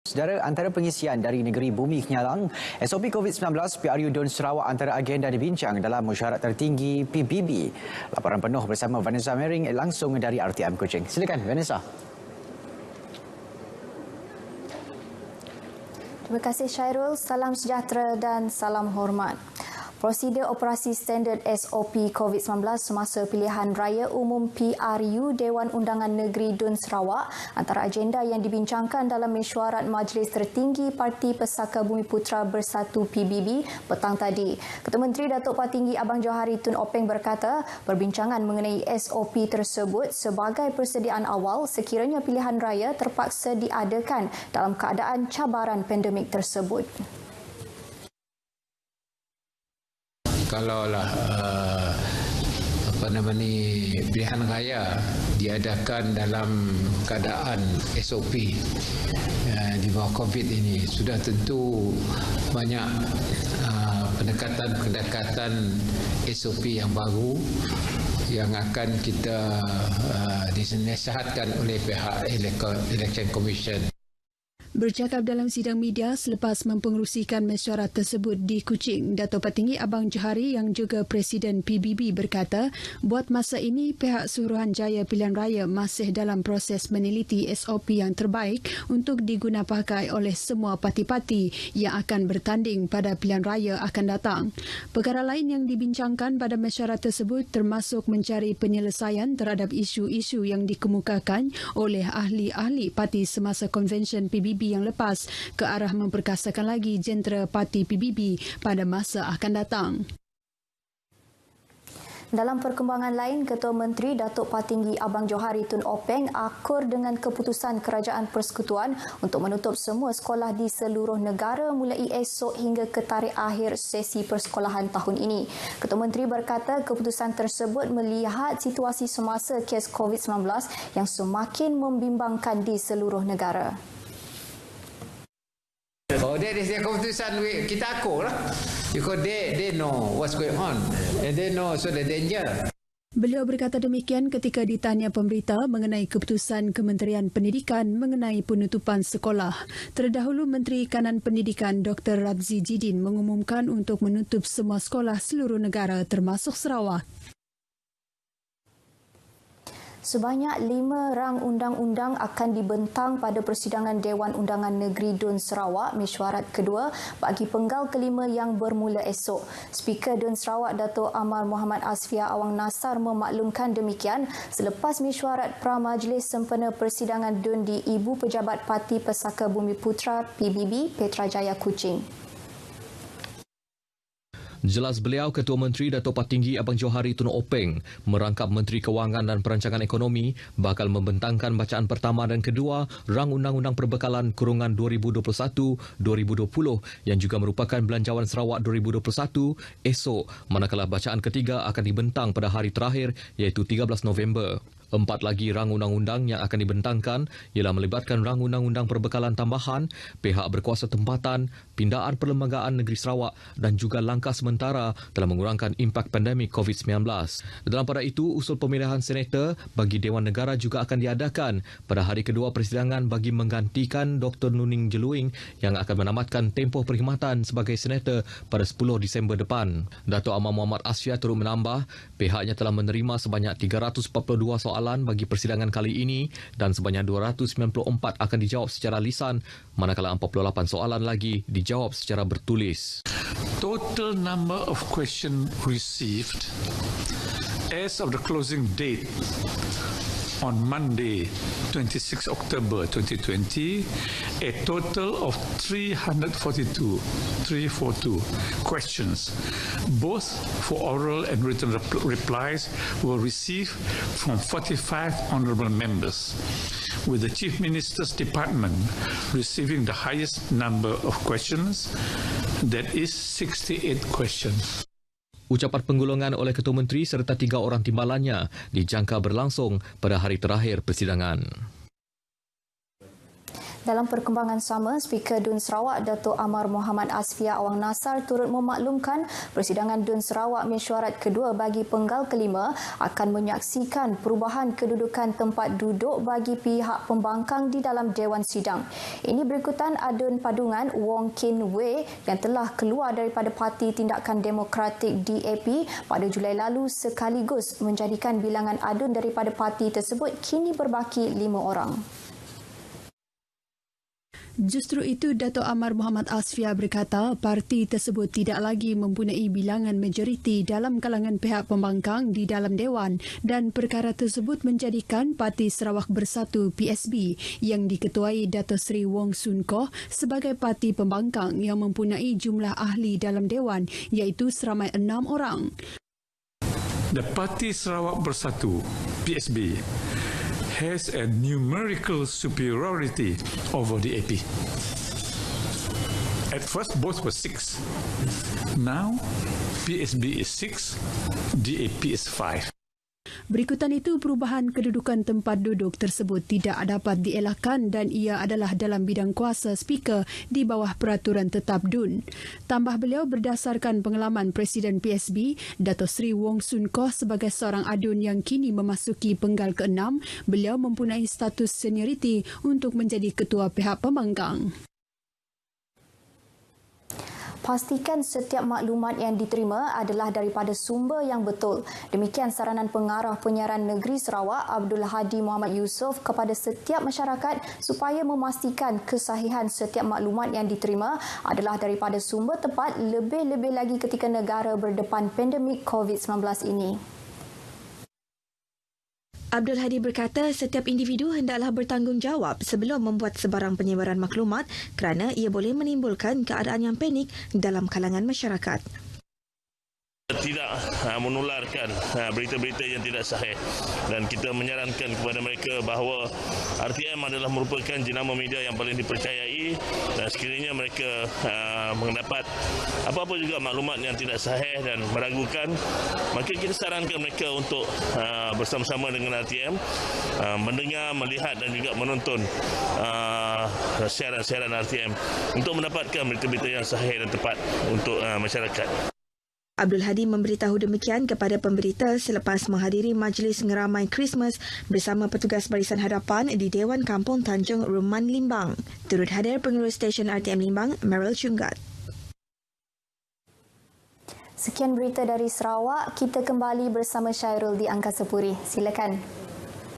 Saudara, antara pengisian dari Negeri Bumi Kenyalang, SOP COVID-19 PRU Dun Sarawak antara agenda dibincang dalam mesyuarat tertinggi PBB. Laporan penuh bersama Vanessa Mering langsung dari RTM Kuching. Silakan Vanessa. Terima kasih Syairul, salam sejahtera dan salam hormat. Prosedur operasi standard SOP COVID-19 semasa pilihan raya umum PRU Dewan Undangan Negeri Dun Sarawak antara agenda yang dibincangkan dalam mesyuarat Majlis Tertinggi Parti Pesaka Bumiputera Bersatu PBB petang tadi. Ketua Menteri Datuk Patinggi Abang Johari Tun Openg berkata, perbincangan mengenai SOP tersebut sebagai persediaan awal sekiranya pilihan raya terpaksa diadakan dalam keadaan cabaran pandemik tersebut. Kalaulah pilihan raya diadakan dalam keadaan SOP di bawah COVID ini, sudah tentu banyak pendekatan SOP yang baru yang akan kita dinasihatkan oleh pihak Election Commission. Bercakap dalam sidang media selepas mempengerusikan mesyuarat tersebut di Kuching, Datuk Patinggi Abang Johari yang juga Presiden PBB berkata, buat masa ini pihak Suruhanjaya Pilihan Raya masih dalam proses meneliti SOP yang terbaik untuk digunapakai oleh semua parti-parti yang akan bertanding pada pilihan raya akan datang. Perkara lain yang dibincangkan pada mesyuarat tersebut termasuk mencari penyelesaian terhadap isu-isu yang dikemukakan oleh ahli-ahli parti semasa konvensyen PBB yang lepas ke arah memperkasakan lagi jentera parti PBB pada masa akan datang. Dalam perkembangan lain, Ketua Menteri Datuk Patinggi Abang Johari Tun Openg akur dengan keputusan Kerajaan Persekutuan untuk menutup semua sekolah di seluruh negara mulai esok hingga ke tarikh akhir sesi persekolahan tahun ini. Ketua Menteri berkata keputusan tersebut melihat situasi semasa kes COVID-19 yang semakin membimbangkan di seluruh negara. Oh, that is their keputusan. Kita akur lah. Because they know what's going on. And they know so the danger. Beliau berkata demikian ketika ditanya pemberita mengenai keputusan Kementerian Pendidikan mengenai penutupan sekolah. Terdahulu Menteri Kanan Pendidikan Dr. Radzi Jidin mengumumkan untuk menutup semua sekolah seluruh negara termasuk Sarawak. Sebanyak 5 rang undang-undang akan dibentang pada persidangan Dewan Undangan Negeri Dun Sarawak mesyuarat kedua bagi penggal kelima yang bermula esok. Speaker Dun Sarawak Datuk Amar Muhammad Asfiah Awang Nasar memaklumkan demikian selepas mesyuarat pra-majlis sempena persidangan Dun di Ibu Pejabat Parti Pesaka Bumiputera PBB Petrajaya Kuching. Jelas beliau, Ketua Menteri Datuk Patinggi Abang Johari Tun Openg merangkap Menteri Kewangan dan Perancangan Ekonomi bakal membentangkan bacaan pertama dan kedua rang Undang-Undang Perbekalan Kurungan 2021-2020 yang juga merupakan Belanjawan Sarawak 2021 esok, manakala bacaan ketiga akan dibentang pada hari terakhir iaitu 13 November. 4 lagi rang undang-undang yang akan dibentangkan ialah melibatkan rang undang-undang perbekalan tambahan, pihak berkuasa tempatan, pindaan Perlembagaan Negeri Sarawak dan juga langkah sementara dalam mengurangkan impak pandemik COVID-19. Dalam pada itu, usul pemilihan senator bagi Dewan Negara juga akan diadakan pada hari kedua persidangan bagi menggantikan Dr. Nuning Jeluing yang akan menamatkan tempoh perkhidmatan sebagai senator pada 10 Disember depan. Datuk Amar Muhammad Asfiah turut menambah, pihaknya telah menerima sebanyak 342 soalan bagi persidangan kali ini dan sebanyak 294 akan dijawab secara lisan, manakala 48 soalan lagi dijawab secara bertulis. Total number of questions received as of the closing date on Monday, 26 October 2020, a total of 342 questions, both for oral and written replies, were received from 45 honourable members, with the Chief Minister's Department receiving the highest number of questions, that is 68 questions. Ucapan penggolongan oleh Ketua Menteri serta 3 orang timbalannya dijangka berlangsung pada hari terakhir persidangan. Dalam perkembangan sama, Speaker DUN Sarawak Dato' Amar Muhammad Asfia Awang Nasar turut memaklumkan persidangan DUN Sarawak mesyuarat kedua bagi penggal kelima akan menyaksikan perubahan kedudukan tempat duduk bagi pihak pembangkang di dalam Dewan Sidang. Ini berikutan adun padungan Wong Kin Wei yang telah keluar daripada Parti Tindakan Demokratik DAP pada Julai lalu sekaligus menjadikan bilangan adun daripada parti tersebut kini berbaki 5 orang. Justru itu, Dato' Amar Muhammad Asfia berkata parti tersebut tidak lagi mempunyai bilangan majoriti dalam kalangan pihak pembangkang di dalam Dewan dan perkara tersebut menjadikan Parti Sarawak Bersatu PSB yang diketuai Dato' Seri Wong Soon Koh sebagai parti pembangkang yang mempunyai jumlah ahli dalam Dewan iaitu seramai 6 orang. The Parti Sarawak Bersatu, PSB, has a numerical superiority over the AP. At first, both were 6. Now, PSB is 6, DAP is 5. Berikutan itu, perubahan kedudukan tempat duduk tersebut tidak dapat dielakkan dan ia adalah dalam bidang kuasa Speaker di bawah peraturan tetap DUN. Tambah beliau, berdasarkan pengalaman Presiden PSB, Dato' Seri Wong Soon Koh sebagai seorang adun yang kini memasuki penggal ke-6, beliau mempunyai status senioriti untuk menjadi ketua pihak pembangkang. Pastikan setiap maklumat yang diterima adalah daripada sumber yang betul. Demikian saranan Pengarah Penyiaran Negeri Sarawak Abdul Hadi Muhammad Yusof kepada setiap masyarakat supaya memastikan kesahihan setiap maklumat yang diterima adalah daripada sumber tepat, lebih-lebih lagi ketika negara berdepan pandemik COVID-19 ini. Abdul Hadi berkata setiap individu hendaklah bertanggungjawab sebelum membuat sebarang penyebaran maklumat kerana ia boleh menimbulkan keadaan yang panik dalam kalangan masyarakat. Tidak menularkan berita-berita yang tidak sahih dan kita menyarankan kepada mereka bahawa RTM adalah merupakan jenama media yang paling dipercayai dan sekiranya mereka mendapat apa-apa juga maklumat yang tidak sahih dan meragukan, maka kita sarankan mereka untuk bersama-sama dengan RTM mendengar, melihat dan juga menonton siaran-siaran RTM untuk mendapatkan berita-berita yang sahih dan tepat untuk masyarakat. Abdul Hadi memberitahu demikian kepada pemberita selepas menghadiri majlis ngeramai Christmas bersama petugas Barisan Hadapan di Dewan Kampung Tanjung Ruman Limbang. Turut hadir pengurus stesen RTM Limbang, Meryl Chungat. Sekian berita dari Sarawak. Kita kembali bersama Syairul di Angkasa Puri. Silakan.